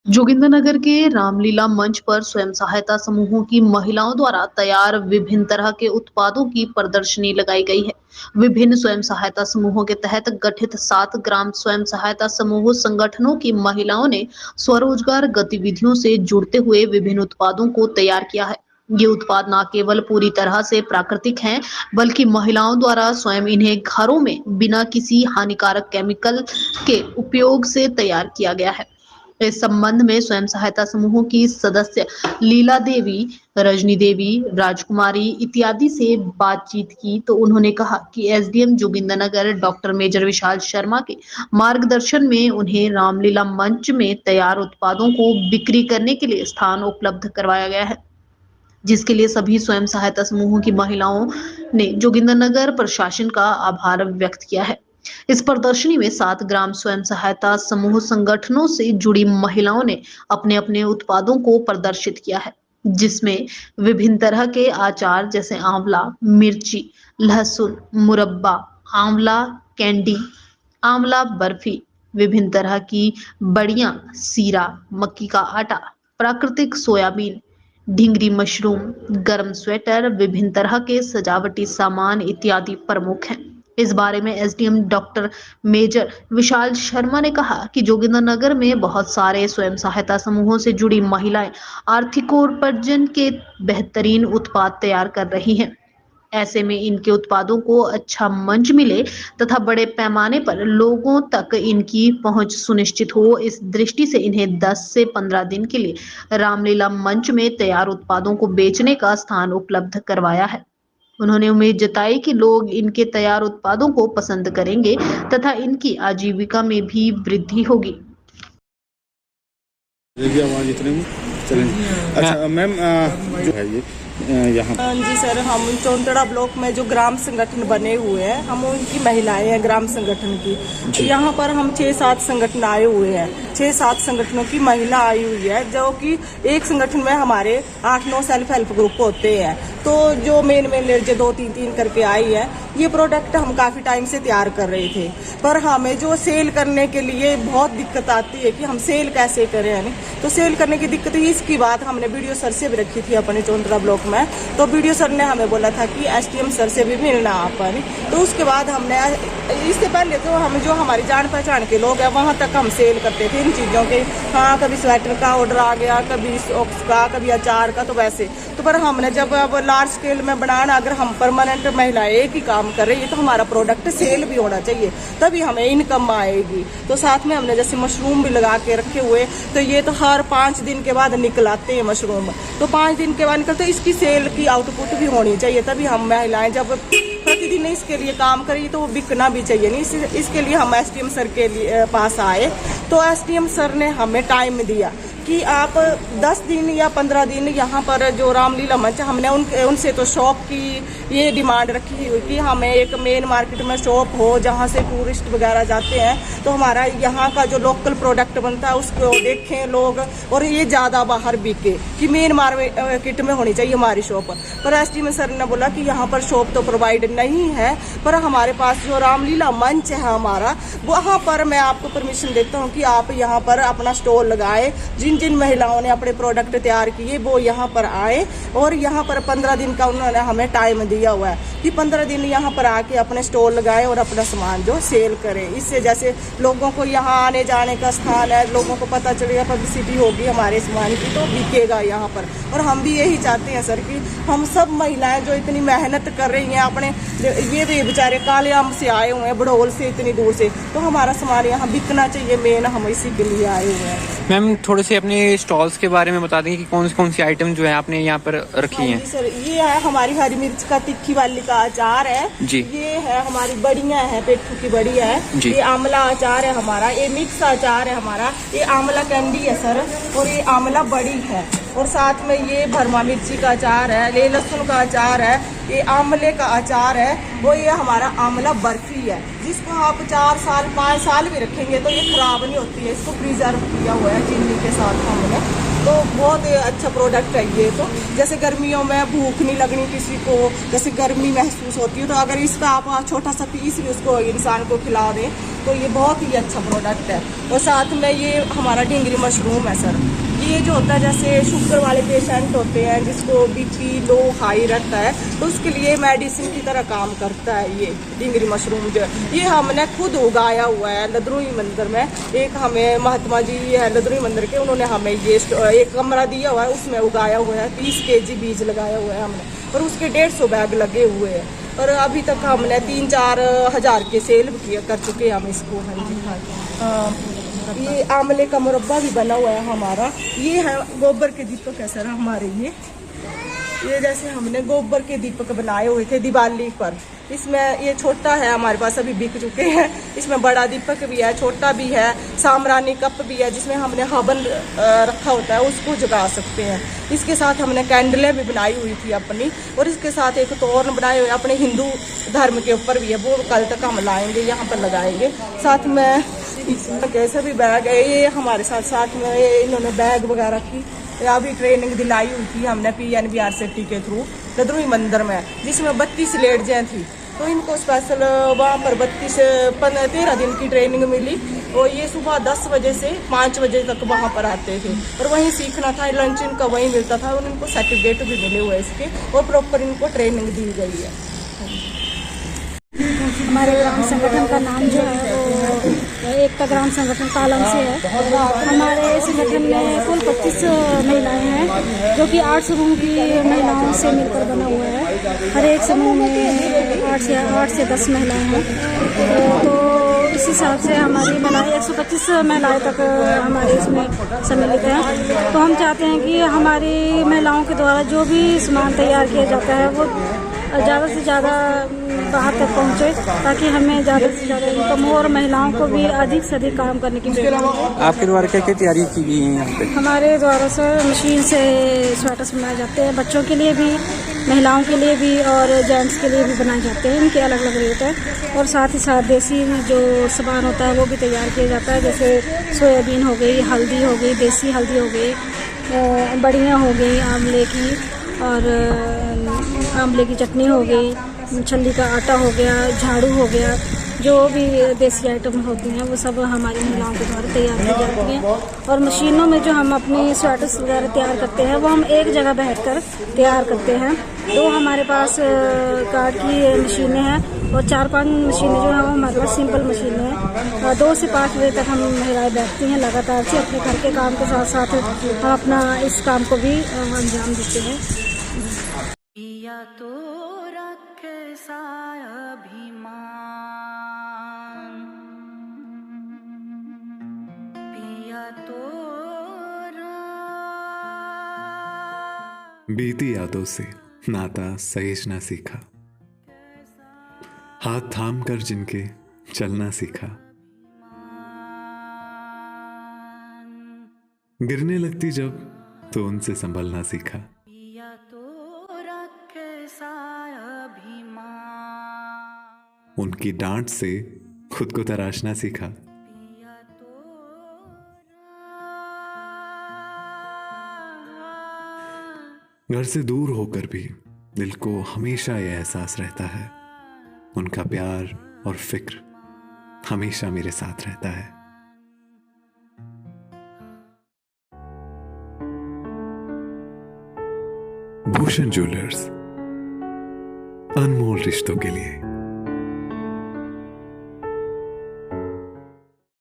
जोगिंद्रनगर के रामलीला मंच पर स्वयं सहायता समूहों की महिलाओं द्वारा तैयार विभिन्न तरह के उत्पादों की प्रदर्शनी लगाई गई है। विभिन्न स्वयं सहायता समूहों के तहत गठित 7 ग्राम स्वयं सहायता समूह संगठनों की महिलाओं ने स्वरोजगार गतिविधियों से जुड़ते हुए विभिन्न उत्पादों को तैयार किया है। ये उत्पाद न केवल पूरी तरह से प्राकृतिक हैं, बल्कि महिलाओं द्वारा स्वयं इन्हें घरों में बिना किसी हानिकारक केमिकल के उपयोग से तैयार किया गया है। इस संबंध में स्वयं सहायता समूहों की सदस्य लीला देवी, रजनी देवी, राजकुमारी इत्यादि से बातचीत की तो उन्होंने कहा कि SDM Jogindernagar doctor major Vishal Sharma के मार्गदर्शन में उन्हें रामलीला मंच में तैयार उत्पादों को बिक्री करने के लिए स्थान उपलब्ध करवाया गया है, जिसके लिए सभी स्वयं सहायता समूहों की महिलाओं ने जोगिंद्रनगर प्रशासन का आभार व्यक्त किया है। इस प्रदर्शनी में 7 ग्राम स्वयं सहायता समूह संगठनों से जुड़ी महिलाओं ने अपने अपने उत्पादों को प्रदर्शित किया है, जिसमें विभिन्न तरह के अचार जैसे आंवला, मिर्ची, लहसुन, मुरब्बा, आंवला कैंडी, आंवला बर्फी, विभिन्न तरह की बड़ियां, सीरा, मक्की का आटा, प्राकृतिक सोयाबीन, ढींगरी मशरूम, गर्म स्वेटर, विभिन्न तरह के सजावटी सामान इत्यादि प्रमुख हैं। इस बारे में SDM doctor major Vishal Sharma ने कहा कि जोगिंद्रनगर में बहुत सारे स्वयं सहायता समूहों से जुड़ी महिलाएं आर्थिकोपार्जन के बेहतरीन उत्पाद तैयार कर रही हैं। ऐसे में इनके उत्पादों को अच्छा मंच मिले तथा बड़े पैमाने पर लोगों तक इनकी पहुंच सुनिश्चित हो, इस दृष्टि से इन्हें 10 से 15 दिन के लिए रामलीला मंच में तैयार उत्पादों को बेचने का स्थान उपलब्ध करवाया है। उन्होंने उम्मीद जताई कि लोग इनके तैयार उत्पादों को पसंद करेंगे तथा इनकी आजीविका में भी वृद्धि होगी। आवाज इतने में चलेंगे। अच्छा मैम, जो है ये यहाँ जी सर, हम चौंतड़ा ब्लॉक में जो ग्राम संगठन बने हुए हैं, हम उनकी महिलाएं हैं ग्राम संगठन की। यहाँ पर हम 6-7 संगठन आए हुए हैं, 6-7 संगठनों की महिला आई हुई है, जो कि एक संगठन में हमारे 8-9 सेल्फ हेल्प ग्रुप होते हैं। तो जो मेन लेडीज 2-3 करके आई है, ये प्रोडक्ट हम काफी टाइम से तैयार कर रहे थे, पर हमें जो सेल करने के लिए बहुत दिक्कत आती है कि हम सेल कैसे करें, यानी तो सेल करने की दिक्कत हुई। इसकी बात हमने वीडियो सर से भी रखी थी अपने चौंतरा ब्लॉक में, तो वीडियो सर ने हमें बोला था कि एसडीएम सर से भी मिलना अपन। तो उसके बाद हमने, इससे पहले तो हम जो हमारी जान पहचान के लोग हैं वहाँ तक हम सेल करते थे इन चीज़ों के। हाँ, कभी स्वेटर का ऑर्डर आ गया, कभी सॉक्स का, कभी अचार का, तो वैसे तो पर हमने जब अब लार्ज स्केल में बनाना, अगर हम परमानेंट महिलाएं एक ही काम कर रही है तो हमारा प्रोडक्ट सेल भी होना चाहिए, तभी हमें इनकम आएगी। तो साथ में हमने जैसे मशरूम भी लगा के रखे हुए, तो ये तो हर 5 दिन के बाद निकलाते हैं मशरूम, तो 5 दिन के बाद निकलते, इसकी सेल की आउटपुट भी होनी चाहिए, तभी हम महिलाएं जब प्रतिदिन इसके लिए काम करिए तो वो बिकना भी चाहिए। नहीं, इसके लिए हम एसडीएम सर के लिए पास आए, तो एसडीएम सर ने हमें टाइम दिया कि आप 10 दिन या 15 दिन यहाँ पर जो रामलीला मंच, हमने उनसे तो शॉप की ये डिमांड रखी हुई कि हमें एक मेन मार्केट में शॉप हो जहाँ से टूरिस्ट वगैरह जाते हैं, तो हमारा यहाँ का जो लोकल प्रोडक्ट बनता है उसको देखें लोग, और ये ज़्यादा बाहर बिके, कि मेन मार्केट में होनी चाहिए हमारी शॉप। पर एसडीएम सर ने बोला कि यहाँ पर शॉप तो प्रोवाइड नहीं है, पर हमारे पास जो रामलीला मंच है हमारा, वहाँ पर मैं आपको परमिशन देता हूँ कि आप यहाँ पर अपना स्टॉल लगाए। जिन महिलाओं ने अपने प्रोडक्ट तैयार किए वो यहाँ पर आए, और यहाँ पर 15 दिन का उन्होंने हमें टाइम दिया हुआ है कि 15 दिन यहाँ पर आके अपने स्टॉल लगाए और अपना सामान जो सेल करें। इससे जैसे लोगों को यहाँ आने जाने का स्थान है, लोगों को पता चलेगा, पब्लिसिटी होगी हमारे सामान की, तो बिकेगा यहाँ पर। और हम भी यही चाहते हैं सर कि हम सब महिलाएं जो इतनी मेहनत कर रही हैं, अपने ये भी बेचारे कालेआम से आए हुए हैं, बड़ोल से, इतनी दूर से, तो हमारा सामान यहाँ बिकना चाहिए, मेन हम इसी के लिए आए हुए हैं। मैम, थोड़े से अपने स्टॉल्स के बारे में बता देंगे कि कौन सी आइटम जो है आपने यहाँ पर रखी हैं? सर, ये है हमारी हरी मिर्च का तिक्की वाली का अचार है जी। ये है हमारी बड़ियां है, पेट्ठू की बड़ी है जी। ये आंवला अचार है हमारा, ये मिक्स अचार है हमारा, ये आंवला कैंडी है सर, और ये आंवला बड़ी है। और साथ में ये भरमा मिर्ची का अचार है, ये लहसुन का अचार है, ये आंवले का अचार है, वो ये हमारा आंवला बर्फी है, जिसको आप 4 साल 5 साल भी रखेंगे तो ये खराब नहीं होती है। इसको प्रिजर्व किया हुआ है चीनी के साथ हमने, तो बहुत अच्छा प्रोडक्ट है ये। तो जैसे गर्मियों में भूख नहीं लगनी किसी को, जैसे गर्मी महसूस होती है, तो अगर इसका आप छोटा सा पीस भी उसको इंसान को खिला दें तो ये बहुत ही अच्छा प्रोडक्ट है। और साथ में ये हमारा ढींगरी मशरूम है सर, ये जो होता है जैसे शुगर वाले पेशेंट होते हैं जिसको बीपी लो हाई रहता है, तो उसके लिए मेडिसिन की तरह काम करता है ये ढींगरी मशरूम जो है। ये हमने खुद उगाया हुआ है लदरुई मंदिर में, एक हमें महात्मा जी है लदरुई मंदिर के, उन्होंने हमें ये एक कमरा दिया हुआ है, उसमें उगाया हुआ है। 30 kg बीज लगाया हुआ है हमने, और उसके 150 बैग लगे हुए हैं, और अभी तक हमने 3-4 हज़ार के सेल भी कर चुके हैं हम इसको। हाँ जी हाँ। ये आंवले का मुरब्बा भी बना हुआ है हमारा, ये है गोबर के दीपक है सर हमारे। ये जैसे हमने गोबर के दीपक बनाए हुए थे दिवाली पर, इसमें ये छोटा है हमारे पास, अभी बिक चुके हैं। इसमें बड़ा दीपक भी है, छोटा भी है, सामरानी कप भी है जिसमें हमने हवन रखा होता है, उसको जगा सकते हैं। इसके साथ हमने कैंडलें भी बनाई हुई थी अपनी, और इसके साथ एक तोरण बनाए हुए अपने हिंदू धर्म के ऊपर भी है, वो कल तक हम लाएंगे यहाँ पर लगाएंगे। साथ में कैसे भी बैग है ये हमारे साथ में इन्होंने बैग वगैरह की अभी ट्रेनिंग दिलाई हुई थी हमने PNBRCT के थ्रू लदरुई मंदिर में, जिसमें 32 लेडीजें थी। तो इनको स्पेशल वहाँ पर 13 दिन की ट्रेनिंग मिली, और ये सुबह 10 बजे से 5 बजे तक वहाँ पर आते थे, और वहीं सीखना था, लंच इनका वहीं मिलता था, और इनको सर्टिफिकेट भी मिले हुए इसके, और प्रॉपर इनको ट्रेनिंग दी गई है। हमारे ग्राम संगठन का नाम जो है वो एकता ग्राम संगठन कालम से है। हमारे संगठन में कुल 25 महिलाएं हैं, जो कि 8 समूह की महिलाओं से मिलकर बना हुआ है। हर एक समूह में 8 से 10 महिलाएं हैं, तो इस हिसाब से हमारी महिलाएं 125 महिलाएं तक हमारे इसमें सम्मिलित हैं। तो हम चाहते हैं कि हमारी महिलाओं के द्वारा जो भी सामान तैयार किया जाता है वो ज़्यादा से ज़्यादा बाहर तक पहुँचे, ताकि हमें ज़्यादा से ज़्यादा इनकम हो और महिलाओं को भी अधिक से अधिक काम करने की मौका मिले। आपके द्वारा क्या क्या तैयारी की गई है यहाँ पे? हमारे द्वारा से मशीन से स्वेटर्स बनाए जाते हैं, बच्चों के लिए भी, महिलाओं के लिए भी और जेंट्स के लिए भी बनाए जाते हैं। इनके अलग अलग रेट है, और साथ ही साथ देसी जो सामान होता है वो भी तैयार किया जाता है, जैसे सोयाबीन हो गई, हल्दी हो गई, देसी हल्दी हो गई, बड़ियाँ हो गई आंवले की, और आंवले की चटनी हो गई, छल्ली का आटा हो गया, झाड़ू हो गया, जो भी देसी आइटम होती हैं वो सब हमारी महिलाओं के द्वारा तैयार की जाती हैं। और मशीनों में जो हम अपनी स्वेटर्स वगैरह तैयार करते हैं वो हम एक जगह बैठकर तैयार करते हैं। तो हमारे पास कार्ड की मशीनें हैं, और 4-5 मशीनें जो हैं वो हमारे पास सिंपल मशीनें हैं। 2 से 5 बजे तक हम महिलाएं बैठती हैं लगातार से, अपने घर के काम के साथ साथ हम अपना इस काम को भी अंजाम देते हैं। तो रखे सारा अभिमान, पिया तो बीती यादों से नाता सहेजना सीखा, हाथ थाम कर जिनके चलना सीखा, गिरने लगती जब तो उनसे संभलना सीखा, उनकी डांट से खुद को तराशना सीखा, घर से दूर होकर भी दिल को हमेशा यह एहसास रहता है, उनका प्यार और फिक्र हमेशा मेरे साथ रहता है। भूषण ज्वेलर्स, अनमोल रिश्तों के लिए।